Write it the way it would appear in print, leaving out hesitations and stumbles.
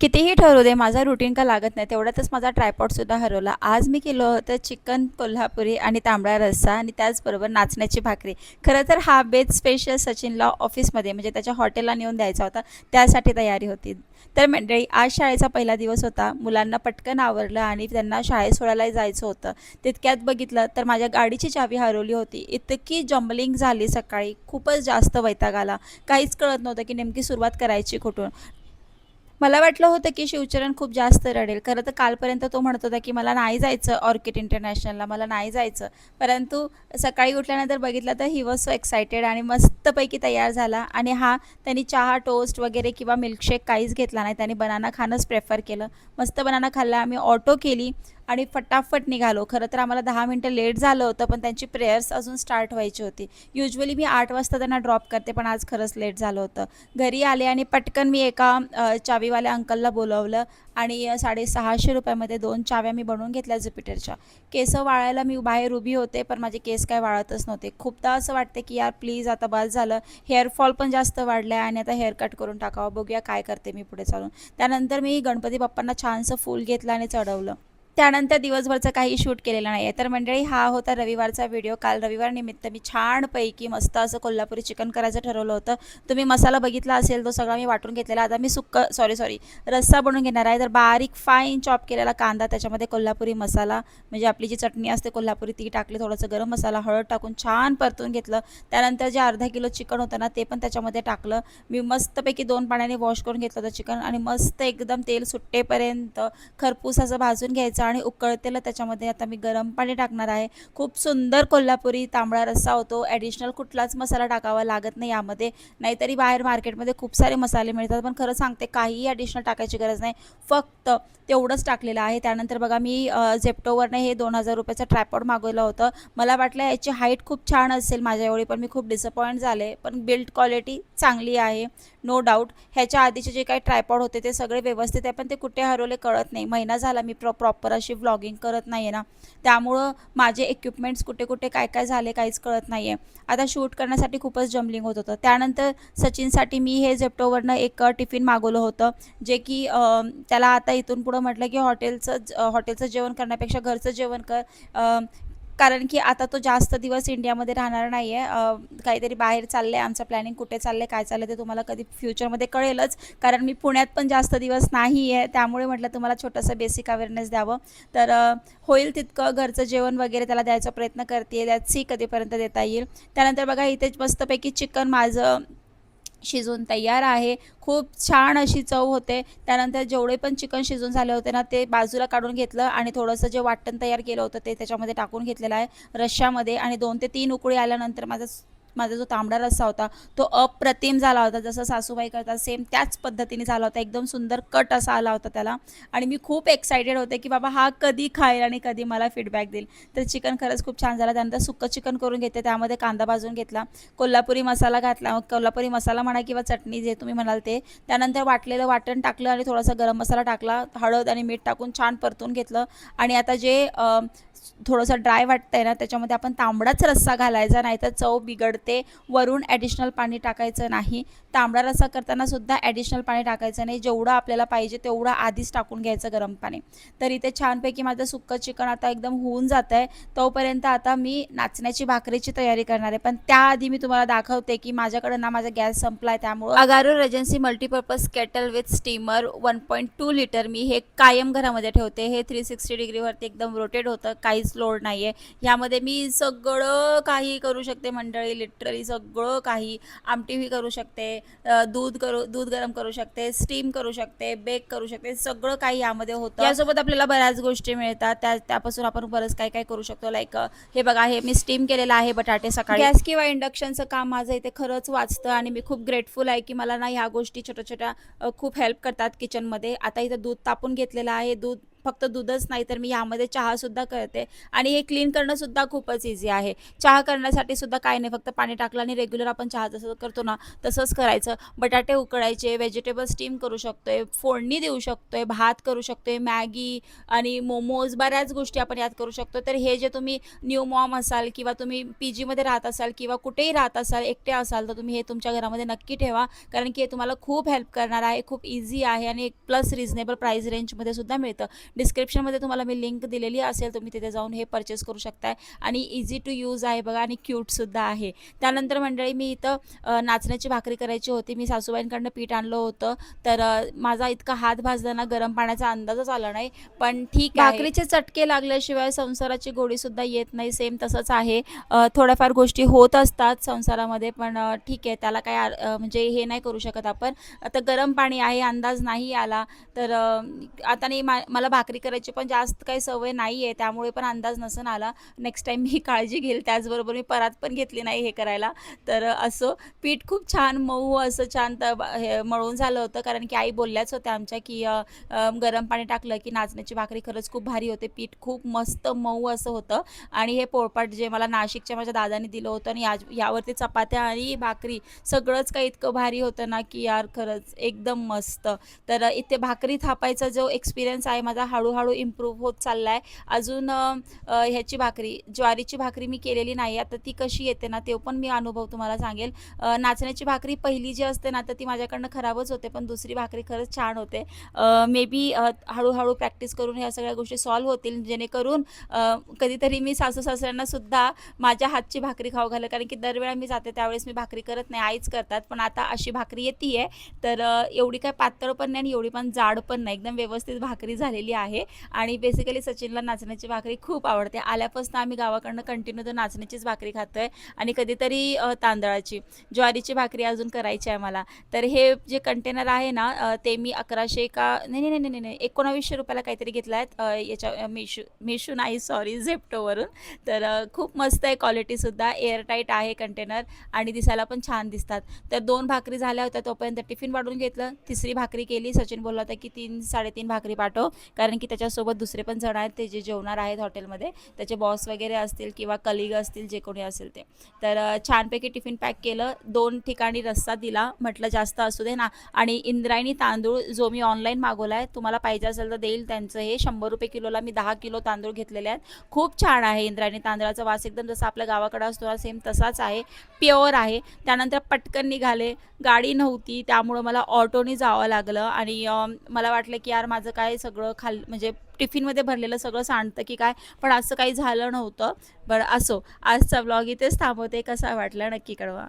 कितीही ठरवू दे माझा रुटीन का लागत नाही तेवढ्यातच माझा ट्रायपॉडसुद्धा हरवला. आज मी केलं होतं चिकन कोल्हापुरी आणि तांबडा रस्सा आणि त्याचबरोबर नाचण्याची भाकरी. खरं तर हा बेत स्पेशल सचिनला ऑफिसमध्ये म्हणजे त्याच्या हॉटेलला नेऊन द्यायचा होता, त्यासाठी तयारी होती. तर मंडळी, आज शाळेचा पहिला दिवस होता. मुलांना पटकन आवरलं आणि त्यांना शाळेत सोडायला जायचं होतं. तितक्यात बघितलं तर माझ्या गाडीची चावी हरवली होती. इतकी जंबलिंग झाली सकाळी, खूपच जास्त वैताग आला. काहीच कळत नव्हतं की नेमकी सुरुवात करायची कुठून. मला वाटलं होतं की शिवचरण खूप जास्त रडेल. खरं तर कालपर्यंत तो म्हणत होता की मला नाही जायचं ऑर्किड इंटरनॅशनलला, मला नाही जायचं. परंतु सकाळी उठल्यानंतर बघितलं तर ही वॉज सो एक्सायटेड आणि मस्तपैकी तयार झाला. आणि त्यांनी चहा, टोस्ट वगैरे किंवा मिल्कशेक काहीच घेतला नाही. त्याने बनाना खाणंच प्रेफर केलं. मस्त बनाना खाल्ला. आम्ही ऑटो केली आणि फटाफट निघालो. खरं तर आम्हाला 10 मिनटं लेट झालं होतं, पण त्यांची प्रेयर्स अजून स्टार्ट व्हायची होती. युजुअली मी 8 वाजता त्यांना ड्रॉप करते, पण आज खरंच लेट झालं होतं. घरी आले आणि पटकन मी एका चावीवाल्या अंकलला बोलवलं आणि 650 रुपयामध्ये 2 चाव्या मी बनवून घेतल्या ज्युपिटरच्या. केस वाळायला मी बाहेर उभी होते, पण माझे केस काय वाळतच नव्हते. खूपदा असं वाटते की यार प्लीज आता बस झालं. हेअरफॉल पण जास्त वाढला आहे आणि आता हेअर कट करून टाकावं. बघूया काय करते मी पुढे चालून. त्यानंतर मी गणपती बाप्पांना छानसं फूल घेतलं आणि चढवलं. त्यानंतर दिवसभरचं काही शूट केलेलं नाही आहे. तर मंडळी, हा होता रविवारचा व्हिडिओ. काल रविवार निमित्त मी छानपैकी मस्त असं कोल्हापुरी चिकन करायचं ठरवलं होतं. तुम्ही मसाला बघितला असेल, तो सगळा मी वाटून घेतलेला. आता मी सॉरी रस्सा बनवून घेणार आहे. तर बारीक फाईन चॉप केलेला कांदा, त्याच्यामध्ये कोल्हापुरी मसाला म्हणजे आपली जी चटणी असते कोल्हापुरी ती टाकली, थोडंसं गरम मसाला, हळद टाकून छान परतून घेतलं. त्यानंतर जे अर्धा किलो चिकन होतं ना, ते पण त्याच्यामध्ये टाकलं. मी मस्तपैकी 2 पाण्याने वॉश करून घेतलं होतं चिकन आणि मस्त एकदम तेल सुट्टेपर्यंत खरपूस असं भाजून घ्यायचं आणि उकळतेलं त्याच्यामध्ये आता मी गरम पाणी टाकणार आहे. खूप सुंदर कोल्हापुरी तांबडा रस्सा होतो. ॲडिशनल कुठलाच मसाला टाकावा लागत नाही यामध्ये. नाहीतरी बाहेर मार्केटमध्ये खूप सारे मसाले मिळतात, पण खरं सांगते काहीही ॲडिशनल टाकायची गरज नाही. फक्त तेवढंच टाकलेलं आहे. त्यानंतर बघा, मी झेप्टोवरनं हे 2000 रुपयाचं ट्रायपॉड मागवलं होतं. मला वाटलं याची हाईट खूप छान असेल माझ्या एवढी, पण मी खूप डिसअपॉइंट झाले. पण बिल्ड क्वालिटी चांगली आहे, नो डाऊट. ह्याच्या आधीचे जे काही ट्रायपॉड होते ते सगळे व्यवस्थित आहे, पण ते कुठे हरवले कळत नाही. महिना झाला मी प्रॉपर अशी व्लॉगिंग करत नाही आहे ना, त्यामुळं माझे इक्विपमेंट्स कुठे कुठे काय काय झाले काहीच कळत नाही आहे. आता शूट करण्यासाठी खूपच जमलिंग होत होतं. त्यानंतर सचिनसाठी मी हे झेप्टोवरनं एक टिफिन मागवलं होतं, जे की त्याला आता इथून पुढं म्हटलं की हॉटेलचं जेवण करण्यापेक्षा घरचं जेवण कर. कारण की आता तो जास्त दिवस इंडियामध्ये राहणार नाही आहे. काहीतरी बाहेर चाललं आहे, आमचं प्लॅनिंग कुठे चाललं आहे, काय चाललं आहे ते तुम्हाला कधी फ्युचरमध्ये कळेलच. कारण मी पुण्यात पण जास्त दिवस नाही आहे, त्यामुळे म्हटलं तुम्हाला छोटंसं बेसिक अवेअरनेस द्यावं. तर होईल तितकं घरचं जेवण वगैरे त्याला द्यायचा प्रयत्न करते. दॅट्स सी कधीपर्यंत देता येईल. त्यानंतर बघा, इथे मस्तपैकी चिकन माझं शिजून तयार आहे. खूप छान अशी चव होते. त्यानंतर जेवढे पण चिकन शिजून झाले होते ना, ते बाजूला काढून घेतलं आणि थोडंसं जे वाटण तयार केलं होतं ते त्याच्यामध्ये टाकून घेतलेलं आहे रश्श्यामध्ये. आणि 2 ते 3 उकळी आल्यानंतर माझा जो तांबडा रस्सा होता तो अप्रतिम झाला होता. जसं सासूबाई करतात सेम त्याच पद्धतीने झाला होता. एकदम सुंदर कट असा आला होता त्याला. आणि मी खूप एक्सायटेड होते की बाबा हा कधी खाईल आणि कधी मला फीडबॅक देईल. तर चिकन खरंच खूप छान झालं. त्यानंतर सुक्कं चिकन करून घेते, त्यामध्ये कांदा भाजून घेतला, कोल्हापुरी मसाला घातला, कोल्हापुरी मसाला म्हणा किंवा चटणी जे तुम्ही म्हणाल ते. त्यानंतर वाटलेलं वाटण टाकलं आणि थोडासा गरम मसाला टाकला, हळद आणि मीठ टाकून छान परतून घेतलं. आणि आता जे थोडंसं ड्राय वाटतंय ना, त्याच्यामध्ये आपण तांबडाच रस्सा घालायचा, नाहीतर चव बिघडते. वरून ॲडिशनल पाणी टाकायचं नाही. तांबडा रस्सा करताना सुद्धा ॲडिशनल पाणी टाकायचं नाही. जेवढं आपल्याला पाहिजे तेवढं आधीच टाकून घ्यायचं गरम पाणी. तर इथे छानपैकी माझं सुक्कं चिकन आता एकदम होऊन जात आहे. तोपर्यंत आता मी नाचण्याची भाकरीची तयारी करणार आहे. पण त्याआधी मी तुम्हाला दाखवते की माझ्याकडं ना माझा गॅस संपला आहे, त्यामुळं Agaro regency multipurpose kettle with steamer 1.2 litre मी हे कायम घरामध्ये ठेवते. हे 360 डिग्रीवरती एकदम रोटेट होतं, काहीच लोड नाही आहे. ह्यामध्ये मी सगळं काही करू शकते मंडळी, लिटरली सगळं काही. आमटीही करू शकते, दूध गरम करू शकते, स्टीम करू शकते, बेक करू शकते, सगळं काही यामध्ये होतं. यासोबत आपल्याला बऱ्याच गोष्टी मिळतात, त्यापासून आपण बरंच काय काय करू शकतो. लाईक हे बघा, हे मी स्टीम केलेलं आहे बटाटे सकाळी. गॅस किंवा इंडक्शनचं काम माझं इथे खरंच वाचतं आणि मी खूप ग्रेटफुल आहे की मला ना ह्या गोष्टी छोट्या छोट्या खूप हेल्प करतात किचनमध्ये. आता इथं दूध तापून घेतलेलं आहे. दूध फक्त दूधच नाही तर मी यामध्ये चहासुद्धा करते आणि हे क्लीन करणंसुद्धा खूपच इझी आहे. चहा करण्यासाठी सुद्धा काही नाही, फक्त पाणी टाकलं आणि रेग्युलर आपण चहा जसं करतो ना तसंच करायचं. बटाटे उकळायचे, व्हेजिटेबल स्टीम करू शकतोय, फोडणी देऊ शकतोय, भात करू शकतोय, मॅगी आणि मोमोज बऱ्याच गोष्टी आपण यात करू शकतो. तर हे जे तुम्ही न्यू मॉम असाल किंवा तुम्ही पीजीमध्ये राहत असाल किंवा कुठेही राहत असाल, एकटे असाल, तर तुम्ही हे तुमच्या घरामध्ये नक्की ठेवा. कारण की हे तुम्हाला खूप हेल्प करणार आहे. खूप इझी आहे आणि एक प्लस रिझनेबल प्राईस रेंजमध्ये सुद्धा मिळतं. डिस्क्रिप्शनमध्ये तुम्हाला मी लिंक दिलेली असेल, तुम्ही तिथे जाऊन हे परचेस करू शकताय आणि इझी टू यूज आहे बघा आणि क्यूटसुद्धा आहे. त्यानंतर मंडळी मी इथं नाचण्याची भाकरी करायची होती. मी सासूबाईंकडनं पीठ आणलं होतं. तर माझा इतका हात भाजला ना, गरम पाण्याचा अंदाजच आला नाही. पण ठीक आहे. भाकरीचे चटके लागल्याशिवाय संसाराची गोडीसुद्धा येत नाही. सेम तसंच आहे. थोड्याफार गोष्टी होत असतात संसारामध्ये, पण ठीक आहे, त्याला काय म्हणजे हे नाही करू शकत आपण. आता गरम पाणी आहे, अंदाज नाही आला, तर आता नाही मला भाकरी करायची पण जास्त काही सवय नाही आहे, त्यामुळे पण अंदाज नसेल आला. नेक्स्ट टाईम मी काळजी घेईल. त्याचबरोबर मी परात पण घेतली नाही हे करायला. तर असं पीठ खूप छान मऊ असं छान हे मळून झालं होतं, कारण की आई बोलल्याच होत्या आमच्या की गरम पाणी टाकलं की नाचण्याची भाकरी खरंच खूप भारी होते. पीठ खूप मस्त मऊ असं होतं आणि हे पोळपाट जे मला नाशिकच्या माझ्या दादाने दिलं होतं आणि यावरती चपात्या आणि भाकरी सगळंच काही इतकं भारी होतं ना की यार खरंच एकदम मस्त. तर इथे भाकरी थापायचा जो एक्सपिरियन्स आहे माझा हळूहळू इम्प्रूव्ह होत चालला आहे. अजून ह्याची भाकरी ज्वारीची भाकरी मी केलेली नाही. आता ती कशी येते ना ते पण मी अनुभव तुम्हाला सांगेल. नाचण्याची भाकरी पहिली जी असते ना तर ती माझ्याकडनं खराबच होते, पण दुसरी भाकरी खरंच छान होते. मे बी हळूहळू प्रॅक्टिस करून ह्या सगळ्या गोष्टी सॉल्व्ह होतील, जेणेकरून कधीतरी मी सासू सासऱ्यांना सुद्धा माझ्या हातची भाकरी खाऊ घालेल. कारण की दरवेळा मी जाते त्यावेळेस मी भाकरी करत नाही, आईच करतात. पण आता अशी भाकरी येते आहे, तर एवढी काय पातळ पण नाही आणि एवढी पण जाड पण नाही, एकदम व्यवस्थित भाकरी झालेली आहे. आणि बेसिकली सचिनला नाचण्याची भाकरी खूप आवडते. आल्यापासून आम्ही गावाकडनं कंटिन्यू तर नाचण्याचीच भाकरी खातोय आणि कधीतरी तांदळाची. ज्वारीची भाकरी अजून करायची आहे मला. तर हे जे कंटेनर आहे ना ते मी 1100 का नाही नाही नाही नाही नाही 1900 रुपयाला काहीतरी घेतला आहेत याच्या मिशू नाही, सॉरी, झेप्टोवरून. तर खूप मस्त आहे, क्वालिटीसुद्धा एअरटाईट आहे कंटेनर आणि दिसायला पण छान दिसतात. तर 2 भाकरी झाल्या होत्या, तोपर्यंत टिफिन वाढून घेतलं. तिसरी भाकरी केली. सचिन बोलला होता की 3-3.5 भाकरी पाठव, कारण की त्याच्यासोबत दुसरे पण जण आहेत, ते जे जेवणार आहेत हॉटेलमध्ये, त्याचे बॉस वगैरे असतील किंवा कलिग असतील, जे कोणी असेल ते. तर छानपैकी टिफिन पॅक केलं. 2 ठिकाणी रस्सा दिला, म्हटलं जास्त असू दे ना. आणि इंद्रायणी तांदूळ जो मी ऑनलाईन मागवला आहे, तुम्हाला पाहिजे असेल तर देईल. त्यांचं हे 100 रुपये किलोला मी 10 किलो तांदूळ घेतलेले आहेत. खूप छान आहे इंद्रायणी तांदळाचा वास, एकदम जसा आपल्या गावाकडे असतो ना सेम तसाच आहे, प्युअर आहे. त्यानंतर पटकन निघाले. गाडी नव्हती त्यामुळं मला ऑटोने जावं लागलं आणि मला वाटलं की यार माझं काय सगळं म्हणजे टिफिनमध्ये भरलेलं सगळं सांडतं की काय, पण असं काही झालं नव्हतं. बरं असो, आजचा व्लॉग इथेच थांबवते. कसा वाटला नक्की कळवा.